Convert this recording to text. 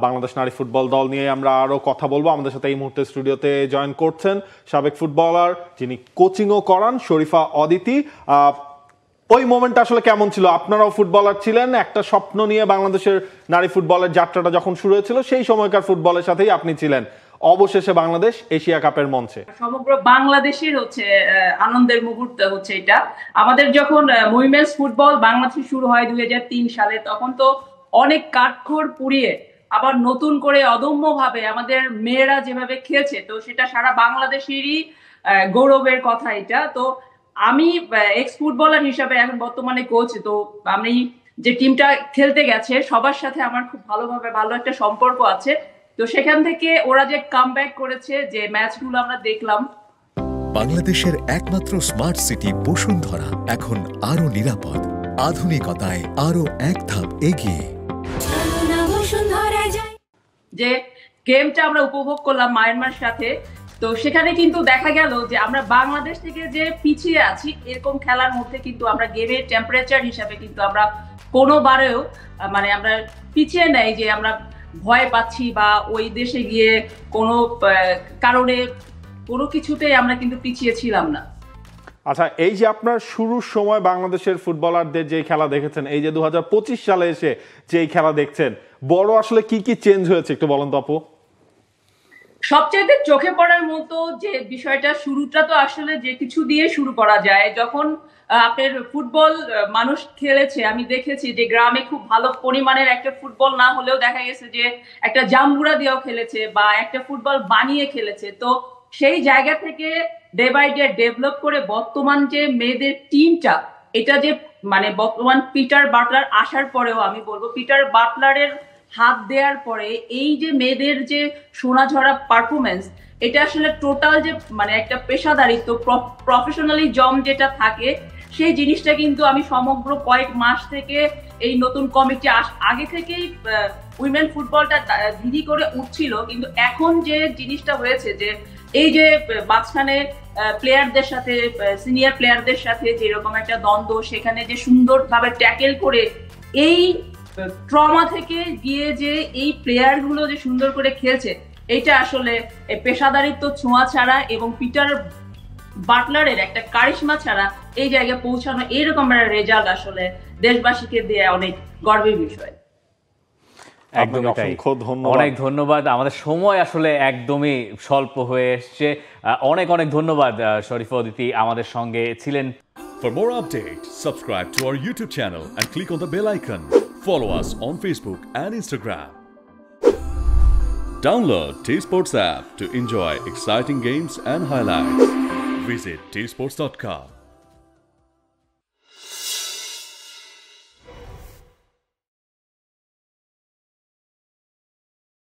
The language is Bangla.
বাংলাদেশ নারী ফুটবল দল নিয়ে আমরা আরো কথা বলবো। আমাদের সাথে এই মুহূর্তে স্টুডিওতে জয়েন করছেন সাবেক ফুটবলার, যিনি কোচিংও করান, শরীফা অদিতি। ওই মোমেন্ট আসলে কেমন ছিল? আপনারাও ফুটবলার ছিলেন, একটা স্বপ্ন নিয়ে বাংলাদেশের নারী ফুটবলের যাত্রাটা যখন শুরু হয়েছিল সেই সময়কার ফুটবলের সাথেই আপনি ছিলেন। অবশেষে বাংলাদেশ এশিয়া কাপের মঞ্চে, সমগ্র বাংলাদেশের আনন্দের মুহূর্ত হচ্ছে এটা। আমাদের যখন উইমেন্স ফুটবল বাংলাদেশে শুরু হয় 2003 সালে, তখন তো অনেক কাঠখড় পুড়িয়ে আবার নতুন করে অদম্য ভাবে আমাদের মেয়েরা যেভাবে খেলছে, তো সেটা সারা বাংলাদেশেরই গৌরবের কথা এটা। তো আমি এক্স ফুটবলার হিসাবে এখন বর্তমানে কোচ, তো আমি যে টিমটা খেলতে গেছে সবার সাথে আমার খুব ভালো একটা সম্পর্ক আছে। তো সেখান থেকে ওরা যে কামব্যাক করেছে, যে ম্যাচগুলো আমরা দেখলাম। বাংলাদেশের একমাত্র স্মার্ট সিটি বসুন্ধরা এখন আরো নিরাপদ, আধুনিকতায় আরো এক ধাপ এগিয়ে। যে গেমটা আমরা উপভোগ করলাম মায়ানমার সাথে, তো সেখানে কিন্তু দেখা গেল যে আমরা বাংলাদেশ থেকে যে পিছিয়ে আছি এরকম খেলার মধ্যে কিন্তু আমরা গেমের টেম্পারেচার হিসাবে কিন্তু আমরা কোনোবারেও আমরা পিছিয়ে নেই, যে আমরা ভয় পাচ্ছি বা ওই দেশে গিয়ে কোনো কারণে কোনো কিছুতেই আমরা কিন্তু পিছিয়ে ছিলাম না। আচ্ছা, এই যে আপনার শুরুর সময় বাংলাদেশের ফুটবলারদের যে খেলা দেখেছেন, এই যে 2025 সালে এসে যে খেলা দেখছেন, বড় আসলে কি কি চেঞ্জ হয়েছে একটু বলেন তো আপু। সবচেয়ে চোখে পড়ার মতো যে বিষয়টা, শুরুটা তো আসলে যে কিছু দিয়ে শুরু করা যায়। যখন আপনার ফুটবল মানুষ খেলেছে, আমি দেখেছি যে গ্রামে খুব ভালো পরিমাণের একটা ফুটবল না হলেও দেখা গেছে যে একটা জাম্বুরা দিয়েও খেলেছে বা একটা ফুটবল বানিয়ে খেলেছে। তো সেই জায়গা থেকে ডে বাই ডে ডেভেলপ করে বর্তমান যে মেয়েদের টিমটা, এটা যে বর্তমান পিটার বাটলার আসার পরেও আমি বলবো, পিটার বাটলারের হাত দেওয়ার পরে এই যে মেয়েদের যে সোনাঝরা পারফরমেন্স, এটা আসলে টোটাল যে একটা পেশাদারিত্ব, প্রফেশনালিজম যেটা থাকে, সেই জিনিসটা কিন্তু আমি সমগ্র কয়েক মাস থেকে এই নতুন কমিটি আগে থেকেই উইমেন ফুটবলটা ধীরে করে উঠছিল, কিন্তু এখন যে জিনিসটা হয়েছে, যে এই যে মাঝখানে প্লেয়ারদের সাথে, সিনিয়র প্লেয়ারদের সাথে যেরকম একটা দ্বন্দ্ব, সেখানে যে সুন্দরভাবে ট্যাকেল করে এই ট্রমা থেকে গিয়ে যে এই প্লেয়ার গুলো যে সুন্দর করে খেলছে, এটা আসলে পেশাদারিত্ব ছোঁয়া ছাড়া এবং পিটার বাটলারের একটা কারিশমা ছাড়া এই জায়গায় পৌঁছানো, এইরকম একটা রেজাল্ট আসলে দেশবাসীকে দিয়ে অনেক গর্বের বিষয়। অনেক ধন্যবাদ। আমাদের সময় আসলে একদমই স্বল্প হয়ে এসছে। অনেক ধন্যবাদ শরীফা অদিতি আমাদের সঙ্গে ছিলেন। For more updates, subscribe to our YouTube channel and click on the bell icon. Follow us on Facebook and Instagram. Download T-Sports app to enjoy exciting games and highlights. Visit tsports.com.